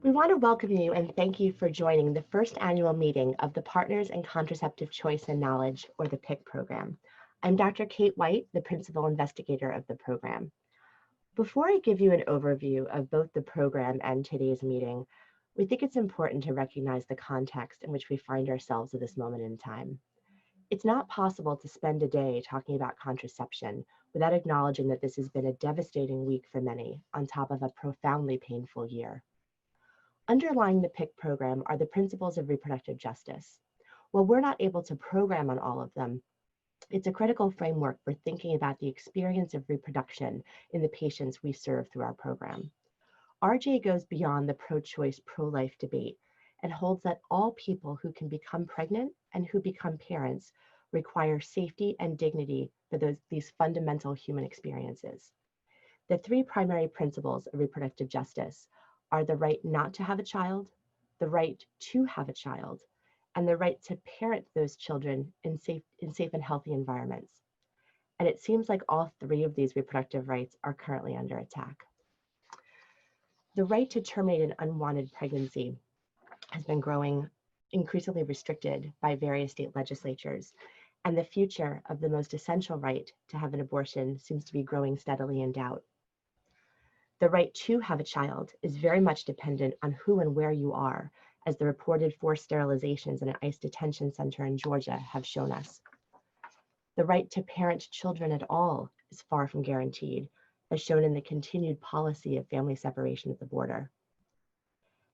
We want to welcome you and thank you for joining the first annual meeting of the Partners in Contraceptive Choice and Knowledge, or the PICC program. I'm Dr. Kate White, the principal investigator of the program. Before I give you an overview of both the program and today's meeting, we think it's important to recognize the context in which we find ourselves at this moment in time. It's not possible to spend a day talking about contraception without acknowledging that this has been a devastating week for many, on top of a profoundly painful year. Underlying the PICC program are the principles of reproductive justice. While we're not able to program on all of them, it's a critical framework for thinking about the experience of reproduction in the patients we serve through our program. RJ goes beyond the pro-choice, pro-life debate and holds that all people who can become pregnant and who become parents require safety and dignity for these fundamental human experiences. The three primary principles of reproductive justice are the right not to have a child, the right to have a child, and the right to parent those children in safe and healthy environments. And it seems like all three of these reproductive rights are currently under attack. The right to terminate an unwanted pregnancy has been growing increasingly restricted by various state legislatures, and the future of the most essential right to have an abortion seems to be growing steadily in doubt. The right to have a child is very much dependent on who and where you are, as the reported forced sterilizations in an ICE detention center in Georgia have shown us. The right to parent children at all is far from guaranteed, as shown in the continued policy of family separation at the border.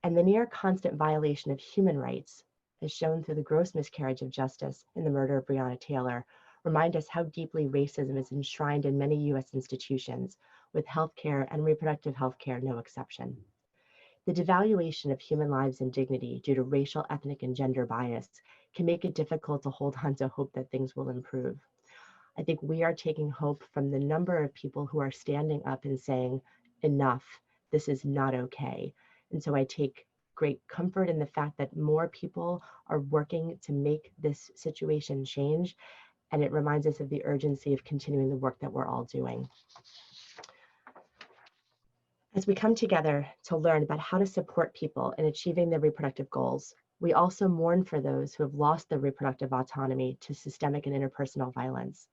And the near constant violation of human rights, as shown through the gross miscarriage of justice in the murder of Breonna Taylor, remind us how deeply racism is enshrined in many US institutions, with healthcare and reproductive healthcare no exception. The devaluation of human lives and dignity due to racial, ethnic, and gender bias can make it difficult to hold on to hope that things will improve. I think we are taking hope from the number of people who are standing up and saying, enough, this is not okay. And so I take great comfort in the fact that more people are working to make this situation change. And it reminds us of the urgency of continuing the work that we're all doing. As we come together to learn about how to support people in achieving their reproductive goals, we also mourn for those who have lost their reproductive autonomy to systemic and interpersonal violence.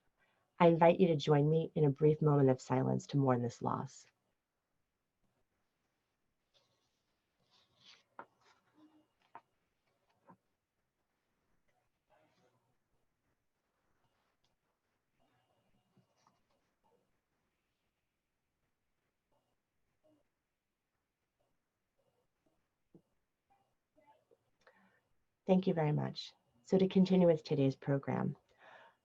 I invite you to join me in a brief moment of silence to mourn this loss. Thank you very much. So to continue with today's program,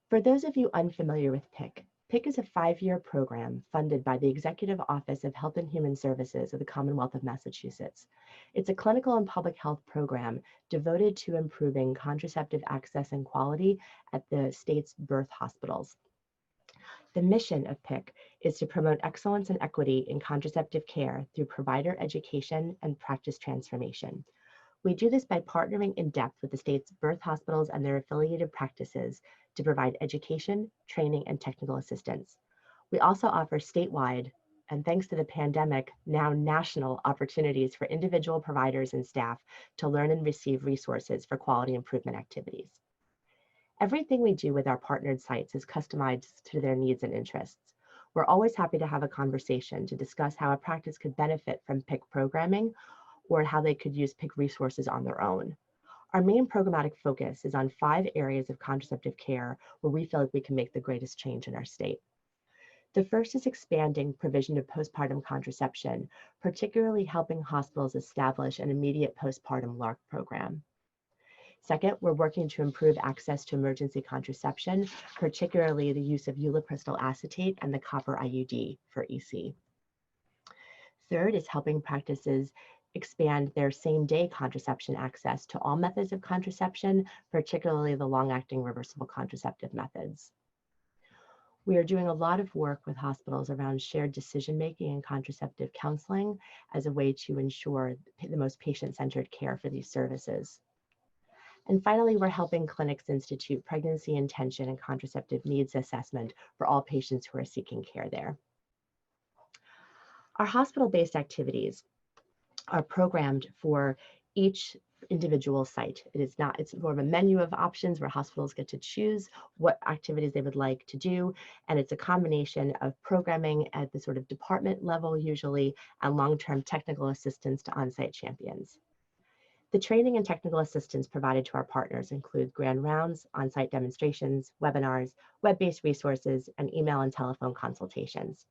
for those of you unfamiliar with PICC, PICC is a 5-year program funded by the Executive Office of Health and Human Services of the Commonwealth of Massachusetts. It's a clinical and public health program devoted to improving contraceptive access and quality at the state's birth hospitals. The mission of PICC is to promote excellence and equity in contraceptive care through provider education and practice transformation. We do this by partnering in depth with the state's birth hospitals and their affiliated practices to provide education, training, and technical assistance. We also offer statewide, and thanks to the pandemic, now national opportunities for individual providers and staff to learn and receive resources for quality improvement activities. Everything we do with our partnered sites is customized to their needs and interests. We're always happy to have a conversation to discuss how a practice could benefit from PICC programming or how they could use PICC resources on their own. Our main programmatic focus is on 5 areas of contraceptive care where we feel like we can make the greatest change in our state. The first is expanding provision of postpartum contraception, particularly helping hospitals establish an immediate postpartum LARC program. Second, we're working to improve access to emergency contraception, particularly the use of ulipristal acetate and the copper IUD for EC. Third is helping practices expand their same-day contraception access to all methods of contraception, particularly the long-acting reversible contraceptive methods. We are doing a lot of work with hospitals around shared decision-making and contraceptive counseling as a way to ensure the most patient-centered care for these services. And finally, we're helping clinics institute pregnancy intention and contraceptive needs assessment for all patients who are seeking care there. Our hospital-based activities are programmed for each individual site. It's more of a menu of options where hospitals get to choose what activities they would like to do. And it's a combination of programming at the sort of department level usually, and long-term technical assistance to on-site champions. The training and technical assistance provided to our partners include grand rounds, on-site demonstrations, webinars, web-based resources, and email and telephone consultations.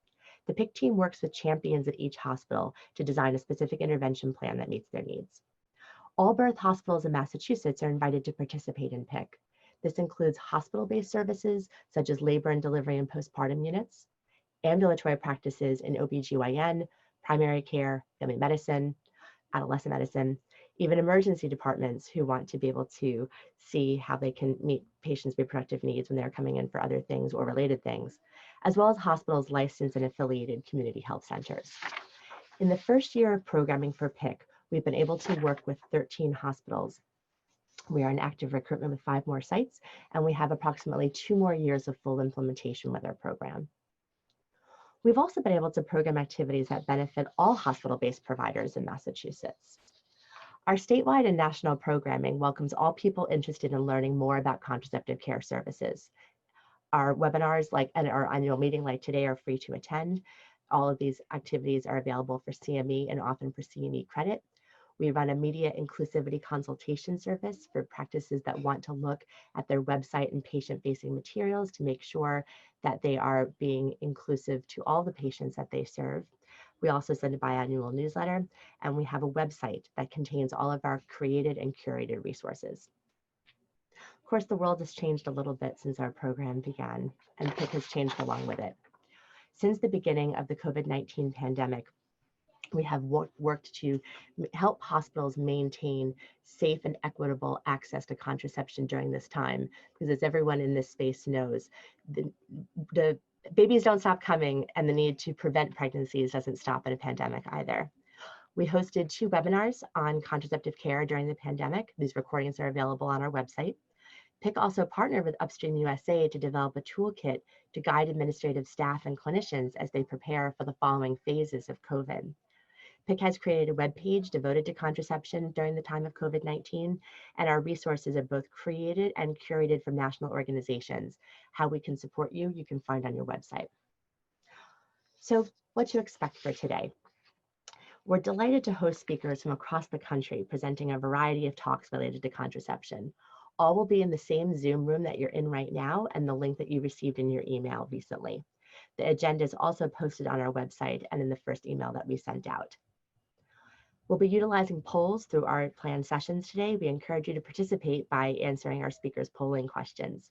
The PICCK team works with champions at each hospital to design a specific intervention plan that meets their needs. All birth hospitals in Massachusetts are invited to participate in PICCK. This includes hospital-based services such as labor and delivery and postpartum units, ambulatory practices in OBGYN, primary care, family medicine, adolescent medicine, even emergency departments who want to be able to see how they can meet patients' reproductive needs when they're coming in for other things or related things, as well as hospitals licensed and affiliated community health centers. In the first year of programming for PICCK, we've been able to work with 13 hospitals. We are in active recruitment with 5 more sites, and we have approximately 2 more years of full implementation with our program. We've also been able to program activities that benefit all hospital-based providers in Massachusetts. Our statewide and national programming welcomes all people interested in learning more about contraceptive care services. Our webinars and our annual meeting like today are free to attend. All of these activities are available for CME and often for CME credit. We run a media inclusivity consultation service for practices that want to look at their website and patient-facing materials to make sure that they are being inclusive to all the patients that they serve. We also send a biannual newsletter, and we have a website that contains all of our created and curated resources. Of course, the world has changed a little bit since our program began, and PICCK has changed along with it. Since the beginning of the COVID-19 pandemic, we have worked to help hospitals maintain safe and equitable access to contraception during this time, because as everyone in this space knows, the babies don't stop coming, and the need to prevent pregnancies doesn't stop in a pandemic either. We hosted 2 webinars on contraceptive care during the pandemic. These recordings are available on our website. PICCK also partnered with Upstream USA to develop a toolkit to guide administrative staff and clinicians as they prepare for the following phases of COVID. PICCK has created a webpage devoted to contraception during the time of COVID-19, and our resources are both created and curated from national organizations. How we can support you, you can find on your website. So what to expect for today. We're delighted to host speakers from across the country presenting a variety of talks related to contraception. All will be in the same Zoom room that you're in right now and the link that you received in your email recently. The agenda is also posted on our website and in the first email that we sent out. We'll be utilizing polls through our planned sessions today. We encourage you to participate by answering our speakers' polling questions.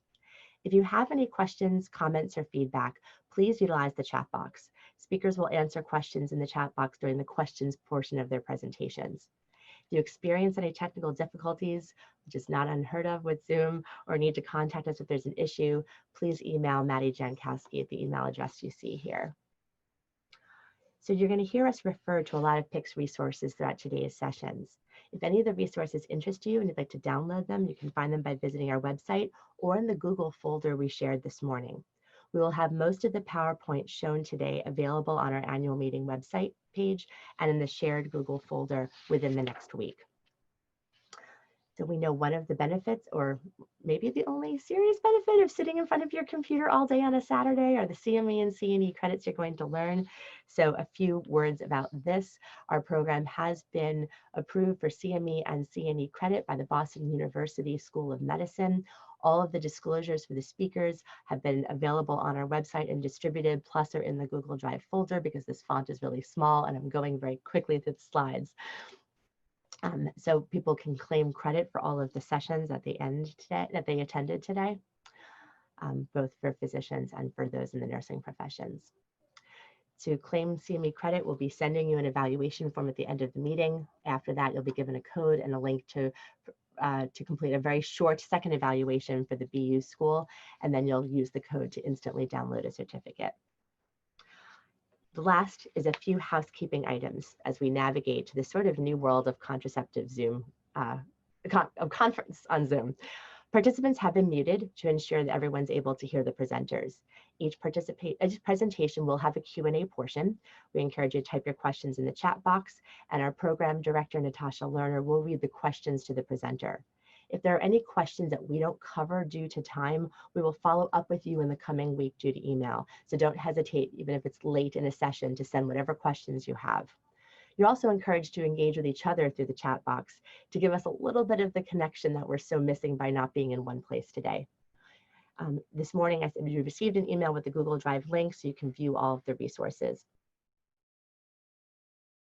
If you have any questions, comments, or feedback, please utilize the chat box. Speakers will answer questions in the chat box during the questions portion of their presentations. If you experience any technical difficulties, which is not unheard of with Zoom, or need to contact us if there's an issue, please email Maddie Jankowski at the email address you see here. So you're going to hear us refer to a lot of PICCK's resources throughout today's sessions. If any of the resources interest you and you'd like to download them, you can find them by visiting our website or in the Google folder we shared this morning. We will have most of the PowerPoint shown today available on our annual meeting website page and in the shared Google folder within the next week. So we know one of the benefits, or maybe the only serious benefit of sitting in front of your computer all day on a Saturday, are the CME and CNE credits you're going to learn. So a few words about this. Our program has been approved for CME and CNE credit by the Boston University School of Medicine. All of the disclosures for the speakers have been available on our website and distributed, plus are in the Google Drive folder because this font is really small and I'm going very quickly through the slides. So people can claim credit for all of the sessions at the end today that they attended today, both for physicians and for those in the nursing professions. To claim CME credit, we'll be sending you an evaluation form at the end of the meeting. After that, you'll be given a code and a link to complete a very short second evaluation for the BU school, and then you'll use the code to instantly download a certificate. The last is a few housekeeping items as we navigate to this sort of new world of contraceptive Zoom, conference on Zoom. Participants have been muted to ensure that everyone's able to hear the presenters. Each presentation will have a Q&A portion. We encourage you to type your questions in the chat box, and our program director, Natasha Lerner, will read the questions to the presenter. If there are any questions that we don't cover due to time, we will follow up with you in the coming week due to email. So don't hesitate, even if it's late in a session, to send whatever questions you have. You're also encouraged to engage with each other through the chat box to give us a little bit of the connection that we're so missing by not being in one place today. This morning, I said you received an email with the Google Drive link so you can view all of the resources.